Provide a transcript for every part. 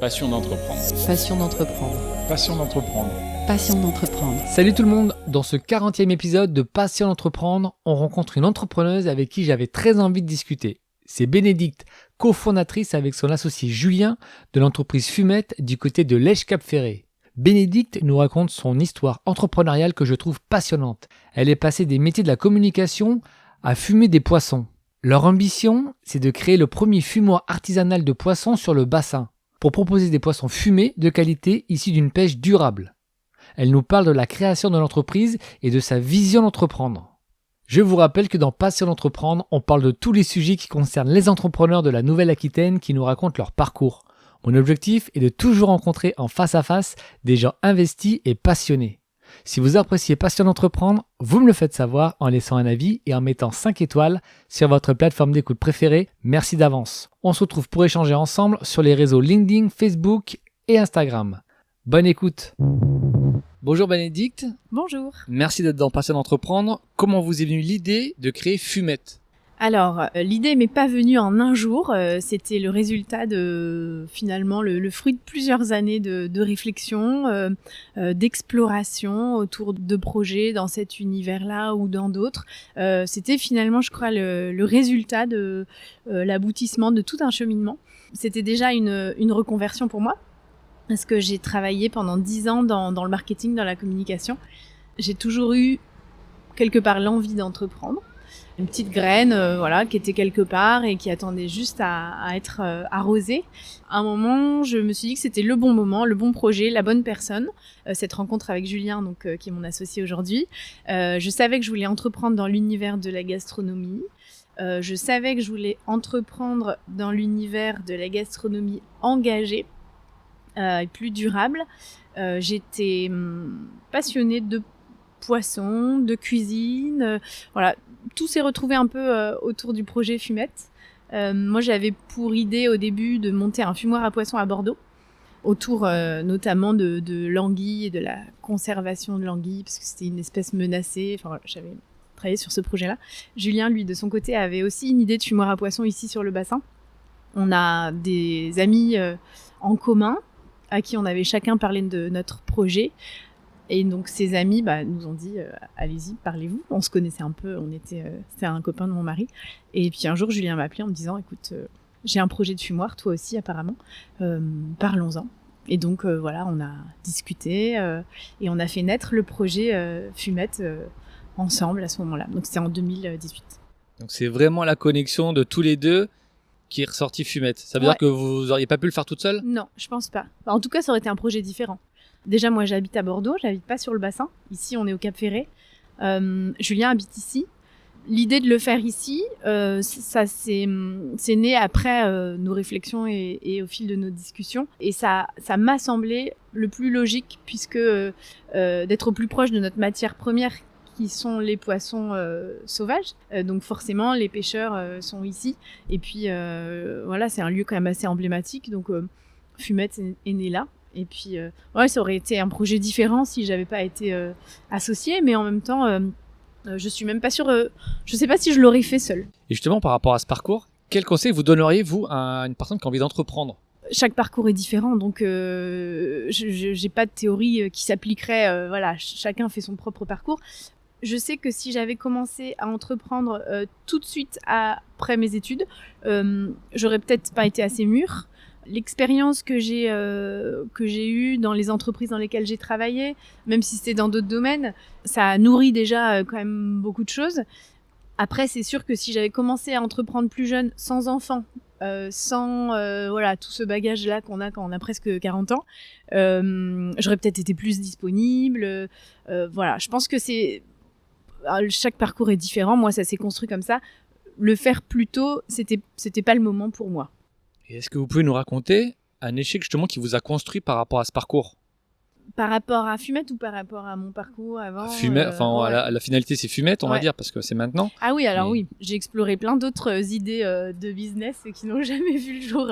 Passion d'entreprendre. Passion d'entreprendre. Passion d'entreprendre. Passion d'entreprendre. Salut tout le monde, dans ce 40e épisode de Passion d'entreprendre, on rencontre une entrepreneuse avec qui j'avais très envie de discuter. C'est Bénédicte, cofondatrice avec son associé Julien de l'entreprise Fumette du côté de Lège-Cap-Ferré. Bénédicte nous raconte son histoire entrepreneuriale que je trouve passionnante. Elle est passée des métiers de la communication à fumer des poissons. Leur ambition, c'est de créer le premier fumoir artisanal de poissons sur le bassin, pour proposer des poissons fumés de qualité issus d'une pêche durable. Elle nous parle de la création de l'entreprise et de sa vision d'entreprendre. Je vous rappelle que dans Passion d'entreprendre, on parle de tous les sujets qui concernent les entrepreneurs de la Nouvelle-Aquitaine qui nous racontent leur parcours. Mon objectif est de toujours rencontrer en face à face des gens investis et passionnés. Si vous appréciez Passion d'entreprendre, vous me le faites savoir en laissant un avis et en mettant 5 étoiles sur votre plateforme d'écoute préférée. Merci d'avance. On se retrouve pour échanger ensemble sur les réseaux LinkedIn, Facebook et Instagram. Bonne écoute. Bonjour Bénédicte. Bonjour. Merci d'être dans Passion d'entreprendre. Comment vous est venue l'idée de créer Fumette ? Alors, l'idée m'est pas venue en un jour. C'était le résultat de, finalement, le fruit de plusieurs années de réflexion, d'exploration autour de projets dans cet univers-là ou dans d'autres. C'était finalement, je crois, le résultat de l'aboutissement de tout un cheminement. C'était déjà une reconversion pour moi, parce que j'ai travaillé pendant 10 ans dans le marketing, dans la communication. J'ai toujours eu quelque part l'envie d'entreprendre. Une petite graine, qui était quelque part et qui attendait juste à être arrosée. À un moment, je me suis dit que c'était le bon moment, le bon projet, la bonne personne. Cette rencontre avec Julien, qui est mon associé aujourd'hui. Je savais que je voulais entreprendre dans l'univers de la gastronomie. Je savais que je voulais entreprendre dans l'univers de la gastronomie engagée et plus durable. J'étais passionnée de poissons, de cuisine, tout s'est retrouvé un peu autour du projet Fumette. Moi, j'avais pour idée au début de monter un fumoir à poissons à Bordeaux, autour notamment de l'anguille et de la conservation de l'anguille, parce que c'était une espèce menacée. J'avais travaillé sur ce projet-là. Julien, lui, de son côté, avait aussi une idée de fumoir à poissons ici sur le bassin. On a des amis en commun à qui on avait chacun parlé de notre projet. Et donc ces amis nous ont dit allez-y, parlez-vous. On se connaissait un peu, c'était un copain de mon mari. Et puis un jour Julien m'a appelé en me disant écoute, j'ai un projet de fumoir, toi aussi apparemment, parlons-en. Et donc on a discuté et on a fait naître le projet Fumette ensemble à ce moment-là. Donc c'était en 2018. Donc c'est vraiment la connexion de tous les deux qui est ressorti Fumette. Ça veut dire que vous auriez pas pu le faire toute seule ? Non, je pense pas. En tout cas, ça aurait été un projet différent. Déjà, moi, j'habite à Bordeaux, j'habite pas sur le bassin. Ici, on est au Cap-Ferré. Julien habite ici. L'idée de le faire ici, c'est né après nos réflexions et au fil de nos discussions. Et ça m'a semblé le plus logique, puisque d'être au plus proche de notre matière première, qui sont les poissons sauvages. Donc forcément, les pêcheurs sont ici. Et puis, c'est un lieu quand même assez emblématique. Donc, Fumette est né là. Et puis, ça aurait été un projet différent si j'avais pas été associée, mais en même temps, je suis même pas sûre. Je sais pas si je l'aurais fait seule. Et justement, par rapport à ce parcours, quel conseil vous donneriez, vous, à une personne qui a envie d'entreprendre ? Chaque parcours est différent, donc j'ai pas de théorie qui s'appliquerait. Chacun fait son propre parcours. Je sais que si j'avais commencé à entreprendre tout de suite après mes études, j'aurais peut-être pas été assez mûre. L'expérience que j'ai eue dans les entreprises dans lesquelles j'ai travaillé, même si c'était dans d'autres domaines, ça nourrit déjà quand même beaucoup de choses. Après, c'est sûr que si j'avais commencé à entreprendre plus jeune, sans enfant, sans tout ce bagage-là qu'on a quand on a presque 40 ans, j'aurais peut-être été plus disponible. Je pense que chaque parcours est différent. Moi, ça s'est construit comme ça. Le faire plus tôt, c'était pas le moment pour moi. Et est-ce que vous pouvez nous raconter un échec justement qui vous a construit par rapport à ce parcours ? Par rapport à Fumette ou par rapport à mon parcours avant la finalité c'est Fumette, on va dire, parce que c'est maintenant. Ah oui, alors oui, j'ai exploré plein d'autres idées de business qui n'ont jamais vu le jour.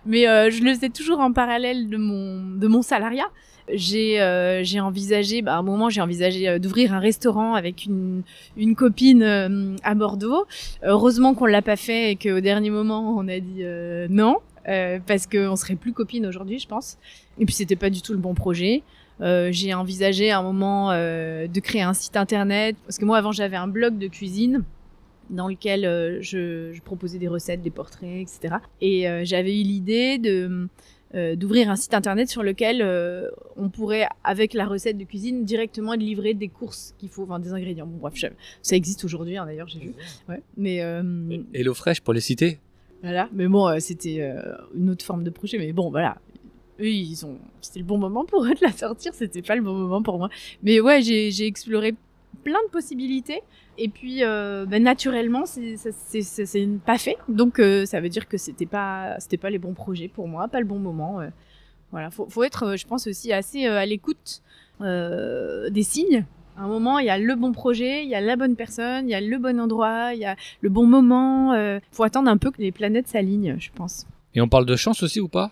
Mais je le faisais toujours en parallèle de mon salariat. J'ai envisagé, à un moment, d'ouvrir un restaurant avec une copine à Bordeaux. Heureusement qu'on l'a pas fait et qu'au dernier moment, on a dit non. parce qu'on serait plus copines aujourd'hui, je pense. Et puis c'était pas du tout le bon projet. J'ai envisagé à un moment de créer un site internet, parce que moi avant j'avais un blog de cuisine dans lequel je proposais des recettes, des portraits, etc. Et j'avais eu l'idée d'ouvrir un site internet sur lequel on pourrait, avec la recette de cuisine, directement livrer des courses qu'il faut, enfin des ingrédients. Bon bref, ça existe aujourd'hui, hein, d'ailleurs, j'ai vu. Ouais. Mais HelloFresh pour les citer. voilà. Mais bon, c'était une autre forme de projet. Mais bon, voilà. Eux, c'était le bon moment pour eux de la sortir. C'était pas le bon moment pour moi. Mais ouais, j'ai exploré plein de possibilités. Et puis, naturellement, c'est pas fait. Donc, ça veut dire que c'était pas les bons projets pour moi, pas le bon moment. Voilà, faut être, je pense aussi assez à l'écoute des signes. À un moment, il y a le bon projet, il y a la bonne personne, il y a le bon endroit, il y a le bon moment. Faut attendre un peu que les planètes s'alignent, je pense. Et on parle de chance aussi ou pas?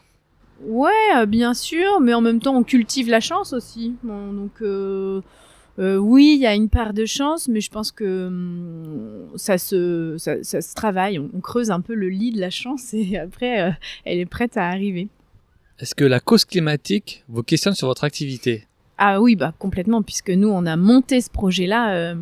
Ouais, bien sûr, mais en même temps, on cultive la chance aussi. Bon, donc, oui, il y a une part de chance, mais je pense que ça se travaille. On creuse un peu le lit de la chance et après, elle est prête à arriver. Est-ce que la cause climatique vous questionne sur votre activité? Ah oui, bah complètement, puisque nous, on a monté ce projet-là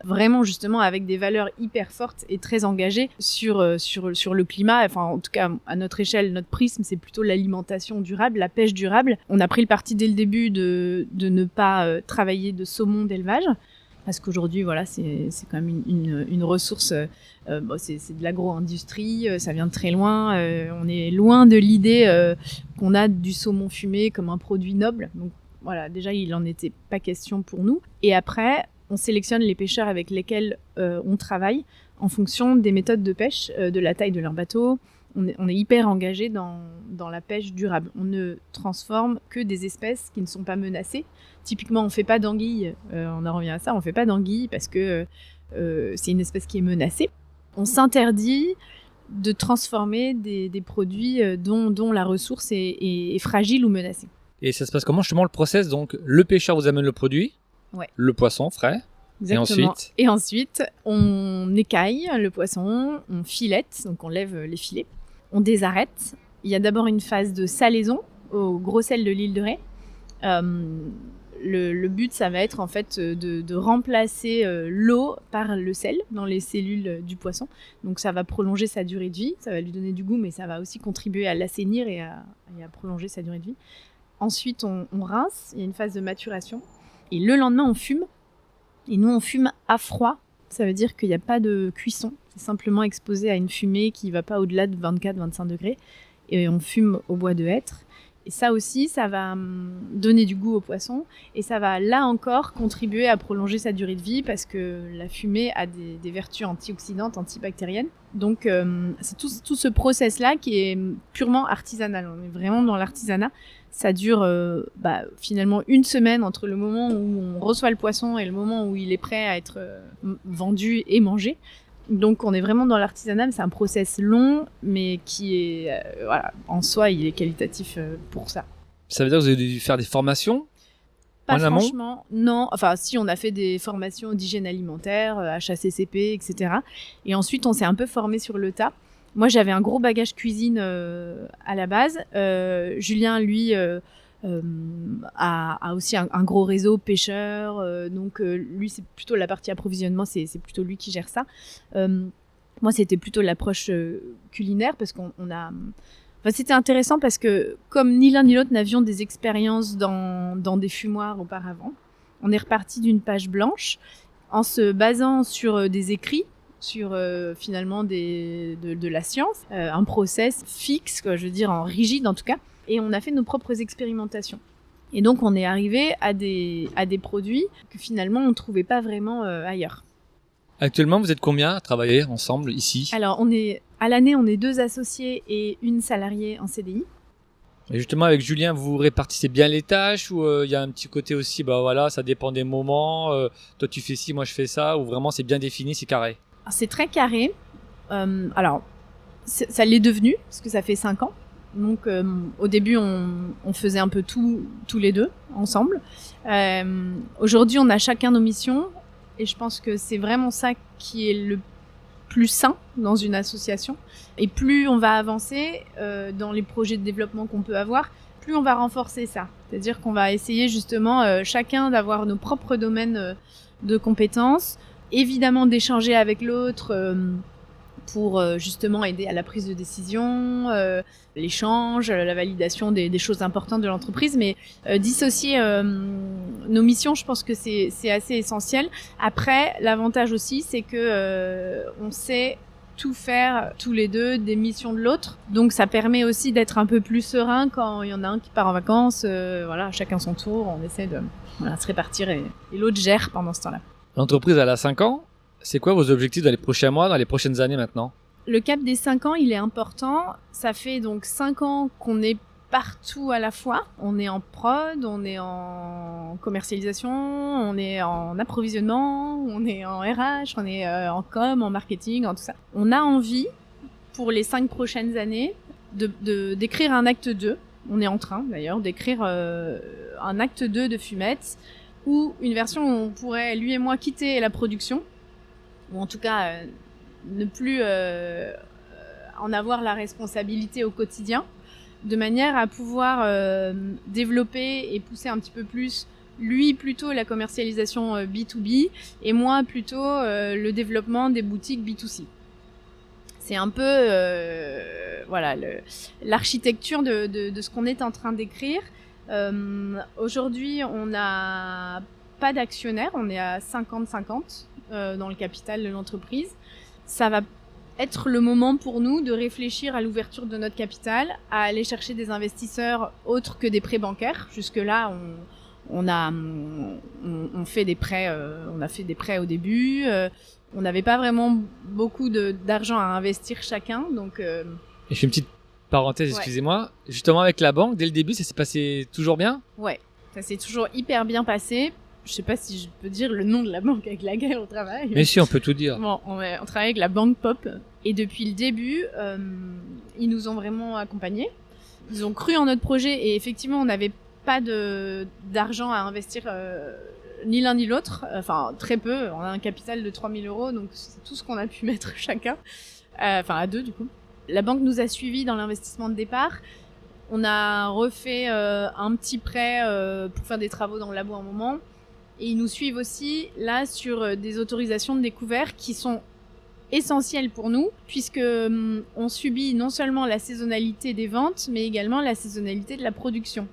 vraiment justement avec des valeurs hyper fortes et très engagées sur le climat. Enfin, en tout cas, à notre échelle, notre prisme, c'est plutôt l'alimentation durable, la pêche durable. On a pris le parti dès le début de ne pas travailler de saumon d'élevage. Parce qu'aujourd'hui, voilà, c'est quand même une ressource, c'est de l'agro-industrie, ça vient de très loin. On est loin de l'idée qu'on a du saumon fumé comme un produit noble. Donc, voilà, déjà, il n'en était pas question pour nous. Et après, on sélectionne les pêcheurs avec lesquels on travaille en fonction des méthodes de pêche, de la taille de leur bateau. On est hyper engagé dans la pêche durable. On ne transforme que des espèces qui ne sont pas menacées. Typiquement, on ne fait pas d'anguilles. On en revient à ça, on ne fait pas d'anguilles parce que c'est une espèce qui est menacée. On s'interdit de transformer des produits dont la ressource est fragile ou menacée. Et ça se passe comment justement le process? Donc le pêcheur vous amène le produit, ouais. Le poisson frais, exactement. Et ensuite on écaille le poisson, on filette, donc on lève les filets, on désarrête. Il y a d'abord une phase de salaison au gros sel de l'île de Ré. Le but, ça va être en fait de remplacer l'eau par le sel dans les cellules du poisson. Donc ça va prolonger sa durée de vie, ça va lui donner du goût, mais ça va aussi contribuer à l'assainir et à prolonger sa durée de vie. Ensuite, on rince, il y a une phase de maturation. Et le lendemain, on fume. Et nous, on fume à froid. Ça veut dire qu'il n'y a pas de cuisson. C'est simplement exposé à une fumée qui ne va pas au-delà de 24-25 degrés. Et on fume au bois de hêtre. Et ça aussi, ça va donner du goût au poisson. Et ça va, là encore, contribuer à prolonger sa durée de vie parce que la fumée a des vertus antioxydantes, antibactériennes. Donc, c'est tout ce process-là qui est purement artisanal. On est vraiment dans l'artisanat. Ça dure finalement une semaine entre le moment où on reçoit le poisson et le moment où il est prêt à être vendu et mangé. Donc on est vraiment dans l'artisanat, mais c'est un process long, mais qui est, en soi, il est qualitatif pour ça. Ça veut dire que vous avez dû faire des formations Pas en amont? Franchement, non. Enfin, si, on a fait des formations d'hygiène alimentaire, HACCP, etc. Et ensuite, on s'est un peu formé sur le tas. Moi, j'avais un gros bagage cuisine à la base. Julien, lui, a aussi un gros réseau pêcheur. Donc, lui, c'est plutôt la partie approvisionnement, c'est plutôt lui qui gère ça. Moi, c'était plutôt l'approche culinaire parce qu'on a... Enfin, c'était intéressant parce que, comme ni l'un ni l'autre n'avions des expériences dans des fumoirs auparavant, on est reparti d'une page blanche en se basant sur des écrits, sur finalement de la science, un process fixe, quoi, je veux dire en rigide en tout cas, et on a fait nos propres expérimentations. Et donc on est arrivé à des produits que finalement on ne trouvait pas vraiment ailleurs. Actuellement, vous êtes combien à travailler ensemble ici? Alors à l'année, on est 2 associés et une salariée en CDI. Et justement, avec Julien, vous répartissez bien les tâches ou il y a un petit côté aussi, ça dépend des moments, toi tu fais ci, moi je fais ça, ou vraiment c'est bien défini, c'est carré? C'est très carré. Ça l'est devenu, parce que ça fait 5 ans. Donc, au début, on faisait un peu tout, tous les deux, ensemble. Aujourd'hui, on a chacun nos missions. Et je pense que c'est vraiment ça qui est le plus sain dans une association. Et plus on va avancer dans les projets de développement qu'on peut avoir, plus on va renforcer ça. C'est-à-dire qu'on va essayer justement chacun d'avoir nos propres domaines de compétences, évidemment d'échanger avec l'autre pour justement aider à la prise de décision, l'échange, la validation des choses importantes de l'entreprise, mais dissocier nos missions, je pense que c'est assez essentiel. Après, l'avantage aussi, c'est que on sait tout faire tous les deux des missions de l'autre, donc ça permet aussi d'être un peu plus serein quand il y en a un qui part en vacances, voilà, chacun son tour, on essaie de se répartir et l'autre gère pendant ce temps-là. L'entreprise, elle a 5 ans. C'est quoi vos objectifs dans les prochains mois, dans les prochaines années maintenant ? Le cap des 5 ans, il est important. Ça fait donc 5 ans qu'on est partout à la fois. On est en prod, on est en commercialisation, on est en approvisionnement, on est en RH, on est en com, en marketing, en tout ça. On a envie, pour les 5 prochaines années, d'écrire un acte 2. On est en train, d'ailleurs, d'écrire un acte 2 de Fumette, ou une version où on pourrait, lui et moi, quitter la production, ou en tout cas ne plus en avoir la responsabilité au quotidien, de manière à pouvoir développer et pousser un petit peu plus, lui plutôt la commercialisation B2B, et moi plutôt le développement des boutiques B2C. C'est un peu voilà, l'architecture de ce qu'on est en train d'écrire. Aujourd'hui, on n'a pas d'actionnaire, on est à 50-50 dans le capital de l'entreprise. Ça va être le moment pour nous de réfléchir à l'ouverture de notre capital, à aller chercher des investisseurs autres que des prêts bancaires. Jusque-là, on fait des prêts, on a fait des prêts au début. On n'avait pas vraiment beaucoup d'argent à investir chacun, donc. Et je fais une petite parenthèse, excusez-moi. Justement, avec la banque, dès le début, ça s'est passé toujours bien ? Ouais, ça s'est toujours hyper bien passé. Je sais pas si je peux dire le nom de la banque avec laquelle on travaille. Mais si, on peut tout dire. Bon, on travaille avec la banque Pop. Et depuis le début, ils nous ont vraiment accompagnés. Ils ont cru en notre projet et effectivement, on n'avait pas d'argent à investir ni l'un ni l'autre. Enfin, très peu. On a un capital de 3 000 €, donc c'est tout ce qu'on a pu mettre chacun. Enfin, à deux, du coup. La banque nous a suivis dans l'investissement de départ. On a refait un petit prêt pour faire des travaux dans le labo un moment. Et ils nous suivent aussi là sur des autorisations de découvert qui sont essentielles pour nous, puisque on subit non seulement la saisonnalité des ventes, mais également la saisonnalité de la production.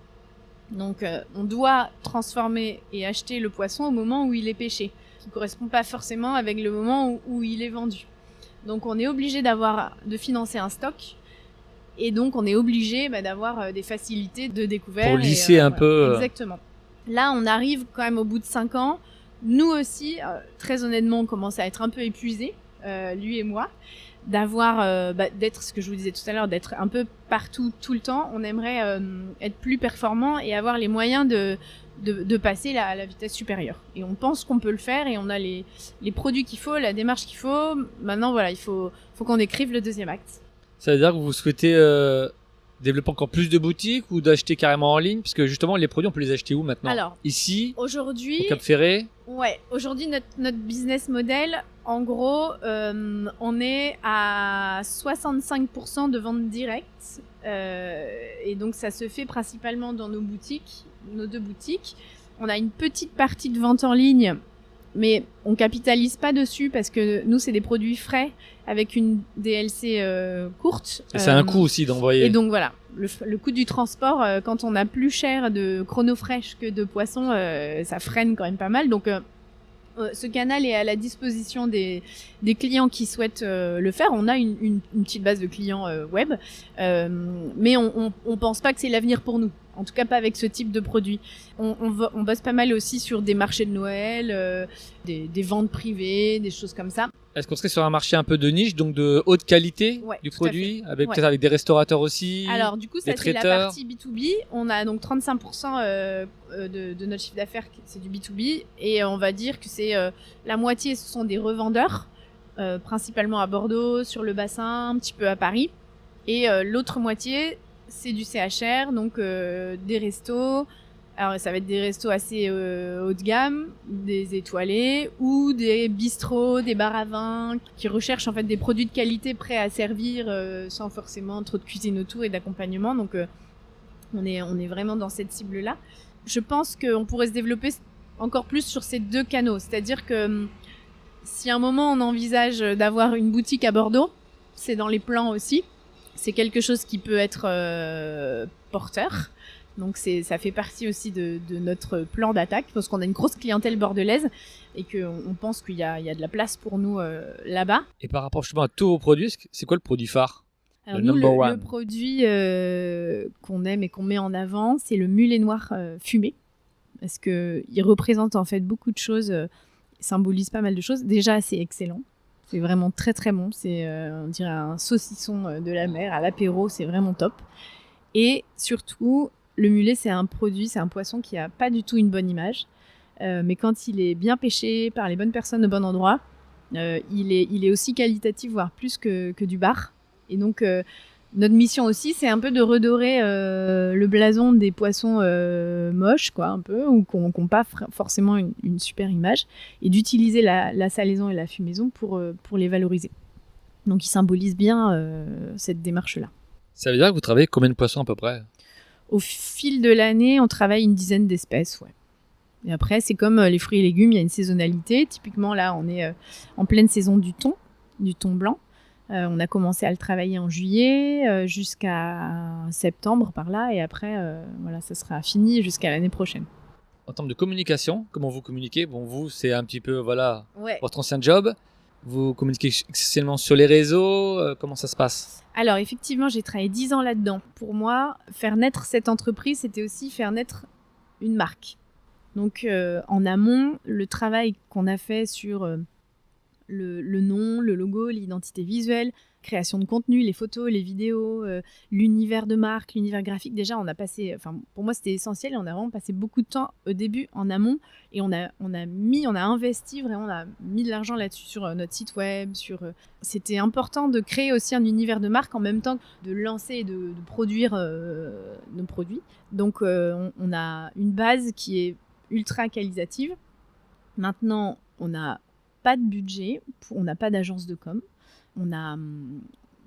Donc on doit transformer et acheter le poisson au moment où il est pêché, qui ne correspond pas forcément avec le moment où il est vendu. Donc on est obligé de financer un stock, et donc on est obligé d'avoir des facilités de découvert. Pour lisser un peu. Exactement. Là, on arrive quand même au bout de 5 ans. Nous aussi, très honnêtement, on commence à être un peu épuisés, lui et moi, d'être, ce que je vous disais tout à l'heure, d'être un peu partout, tout le temps. On aimerait être plus performant et avoir les moyens de passer à la vitesse supérieure. Et on pense qu'on peut le faire et on a les produits qu'il faut, la démarche qu'il faut. Maintenant, voilà, il faut qu'on écrive le deuxième acte. Ça veut dire que vous souhaitez développer encore plus de boutiques ou d'acheter carrément en ligne, parce que justement les produits on peut les acheter où maintenant ? Alors, ici, aujourd'hui, au Cap Ferré. Ouais, aujourd'hui notre business model, en gros, on est à 65% de vente directe, et donc ça se fait principalement dans nos boutiques, nos 2 boutiques. On a une petite partie de vente en ligne, mais on capitalise pas dessus parce que nous c'est des produits frais avec une DLC courte. Et c'est un coût aussi d'envoyer. Et donc voilà, le coût du transport, quand on a plus cher de chronofresh que de poisson, ça freine quand même pas mal. Donc ce canal est à la disposition des clients qui souhaitent le faire. On a une petite base de clients web, mais on pense pas que c'est l'avenir pour nous. En tout cas, pas avec ce type de produit. On bosse pas mal aussi sur des marchés de Noël, des ventes privées, des choses comme ça. Est-ce qu'on serait sur un marché un peu de niche, donc de haute qualité du produit, peut-être avec des restaurateurs aussi? Alors du coup, ça c'est la partie B2B. On a donc 35% de notre chiffre d'affaires, c'est du B2B. Et on va dire que c'est la moitié, ce sont des revendeurs, principalement à Bordeaux, sur le bassin, un petit peu à Paris. Et l'autre moitié, c'est du CHR, donc des restos, Alors, ça va être des restos assez haut de gamme, des étoilés ou des bistrots, des bars à vin qui recherchent en fait des produits de qualité prêts à servir sans forcément trop de cuisine autour et d'accompagnement. Donc, on est vraiment dans cette cible-là. Je pense qu'on pourrait se développer encore plus sur ces deux canaux. C'est-à-dire que si à un moment on envisage d'avoir une boutique à Bordeaux, c'est dans les plans aussi. C'est quelque chose qui peut être porteur. Donc ça fait partie aussi de notre plan d'attaque parce qu'on a une grosse clientèle bordelaise et qu'on pense qu'il y a de la place pour nous là-bas. Et par rapport justement à tous vos produits, c'est quoi le produit phare? Alors Le nous, number one. le produit qu'on aime et qu'on met en avant, c'est le mulet noir fumé parce qu'il représente en fait beaucoup de choses, symbolise pas mal de choses. Déjà, c'est excellent. C'est vraiment très très bon. C'est, on dirait un saucisson de la mer à l'apéro. C'est vraiment top. Et surtout, le mulet, c'est un poisson qui a pas du tout une bonne image. Mais quand il est bien pêché par les bonnes personnes au bon endroit, il est aussi qualitatif, voire plus que du bar. Et donc, notre mission aussi, c'est un peu de redorer le blason des poissons moches, quoi, un peu, ou qui n'ont pas forcément une super image, et d'utiliser la salaison et la fumaison pour les valoriser. Donc, il symbolise bien cette démarche-là. Ça veut dire que vous travaillez combien de poissons à peu près? Au fil de l'année, on travaille une dizaine d'espèces, ouais. Et après, c'est comme les fruits et légumes, il y a une saisonnalité. Typiquement, là, on est en pleine saison du thon blanc. On a commencé à le travailler en juillet jusqu'à septembre par là. Et après, voilà, ça sera fini jusqu'à l'année prochaine. En termes de communication, comment vous communiquez? Bon, vous, c'est un petit peu voilà, Ouais. votre ancien job. Vous communiquez essentiellement sur les réseaux. Comment ça se passe? Alors, effectivement, j'ai travaillé 10 ans là-dedans. Pour moi, faire naître cette entreprise, c'était aussi faire naître une marque. Donc, en amont, le travail qu'on a fait sur le nom, le logo, l'identité visuelle, création de contenu, les photos, les vidéos, l'univers de marque, l'univers graphique. Déjà, on a passé, enfin, pour moi, c'était essentiel. On a vraiment passé beaucoup de temps au début en amont et on a investi vraiment, on a mis de l'argent là-dessus sur notre site web. C'était important de créer aussi un univers de marque en même temps que de lancer et de produire nos produits. Donc, on a une base qui est ultra qualitative. Maintenant, on n'a pas de budget, on n'a pas d'agence de com. On a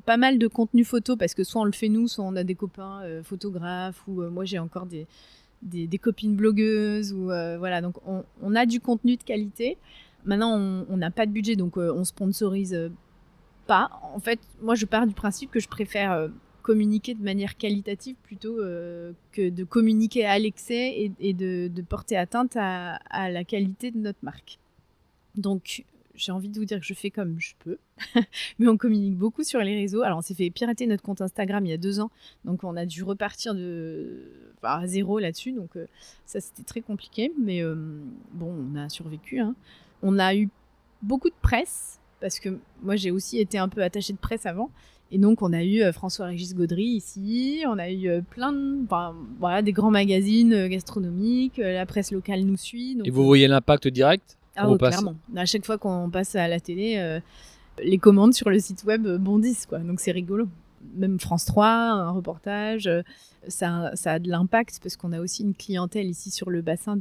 pas mal de contenu photo parce que soit on le fait nous, soit on a des copains photographes ou moi j'ai encore des copines blogueuses ou voilà. Donc on a du contenu de qualité. Maintenant on n'a pas de budget donc on sponsorise pas. En fait, moi je pars du principe que je préfère communiquer de manière qualitative plutôt que de communiquer à l'excès et de porter atteinte à la qualité de notre marque. Donc, j'ai envie de vous dire que je fais comme je peux, mais on communique beaucoup sur les réseaux. Alors, on s'est fait pirater notre compte Instagram il y a 2 ans, donc on a dû repartir à zéro là-dessus, donc ça, c'était très compliqué, mais bon, on a survécu. Hein. On a eu beaucoup de presse, parce que moi, j'ai aussi été un peu attachée de presse avant, et donc on a eu François-Régis Gaudry ici, on a eu des grands magazines gastronomiques, la presse locale nous suit. Donc, et vous voyez l'impact direct? Ah oui, clairement. À chaque fois qu'on passe à la télé, les commandes sur le site web bondissent, quoi. Donc c'est rigolo. Même France 3, un reportage, ça a de l'impact parce qu'on a aussi une clientèle ici sur le bassin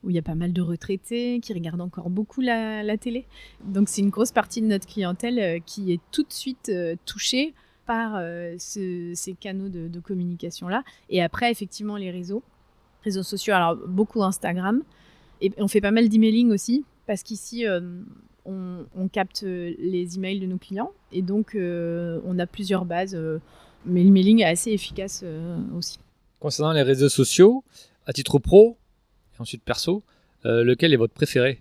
où il y a pas mal de retraités qui regardent encore beaucoup la télé. Donc c'est une grosse partie de notre clientèle qui est tout de suite touchée par ces canaux de communication-là. Et après, effectivement, les réseaux sociaux, alors beaucoup Instagram. Et on fait pas mal d'emailing aussi, parce qu'ici, on capte les emails de nos clients. Et donc, on a plusieurs bases. Mais l'emailing est assez efficace aussi. Concernant les réseaux sociaux, à titre pro et ensuite perso, lequel est votre préféré?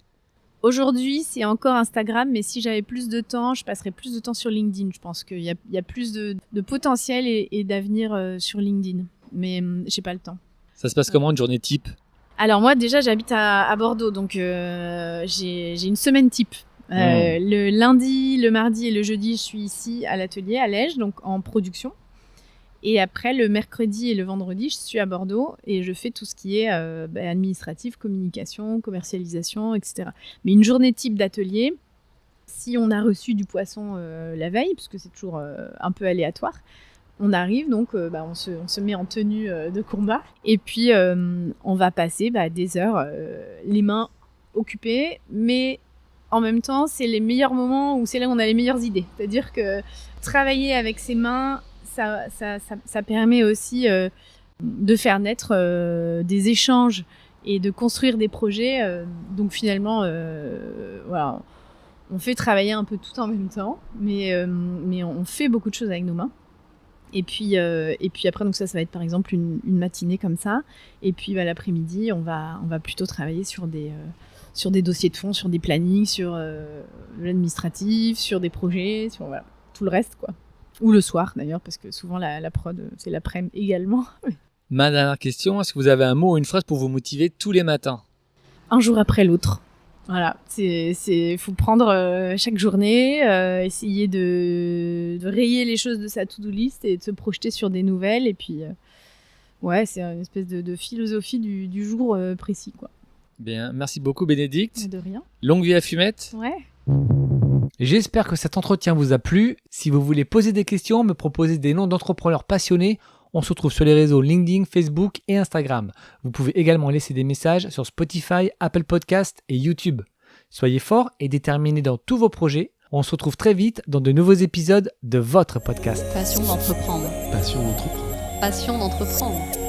Aujourd'hui, c'est encore Instagram, mais si j'avais plus de temps, je passerais plus de temps sur LinkedIn. Je pense qu'il y a plus de potentiel et d'avenir sur LinkedIn. Mais j'ai pas le temps. Ça se passe comment une journée type? Alors moi déjà j'habite à Bordeaux, donc j'ai une semaine type. Le lundi, le mardi et le jeudi je suis ici à l'atelier à Lège, donc en production. Et après le mercredi et le vendredi je suis à Bordeaux et je fais tout ce qui est administratif, communication, commercialisation, etc. Mais une journée type d'atelier, si on a reçu du poisson la veille, puisque c'est toujours un peu aléatoire, On arrive, donc on se met en tenue de combat. Et puis, on va passer des heures les mains occupées. Mais en même temps, c'est les meilleurs moments où c'est là où on a les meilleures idées. C'est-à-dire que travailler avec ses mains, ça permet aussi de faire naître des échanges et de construire des projets. Donc finalement, voilà, on fait travailler un peu tout en même temps, mais on fait beaucoup de choses avec nos mains. Et puis après, donc ça va être par exemple une matinée comme ça. Et puis l'après-midi, on va plutôt travailler sur des dossiers de fond, sur des plannings, sur l'administratif, sur des projets, sur voilà, tout le reste, quoi. Ou le soir d'ailleurs, parce que souvent la prod, c'est l'après-midi également. Ma dernière question, est-ce que vous avez un mot ou une phrase pour vous motiver tous les matins ? Un jour après l'autre. Voilà, faut prendre chaque journée, essayer de rayer les choses de sa to-do list et de se projeter sur des nouvelles. Et puis, c'est une espèce de philosophie du jour précis, quoi. Bien, merci beaucoup Bénédicte. De rien. Longue vie à Fumette. Ouais. J'espère que cet entretien vous a plu. Si vous voulez poser des questions, me proposer des noms d'entrepreneurs passionnés, on se retrouve sur les réseaux LinkedIn, Facebook et Instagram. Vous pouvez également laisser des messages sur Spotify, Apple Podcasts et YouTube. Soyez forts et déterminés dans tous vos projets. On se retrouve très vite dans de nouveaux épisodes de votre podcast. Passion d'entreprendre. Passion d'entreprendre. Passion d'entreprendre.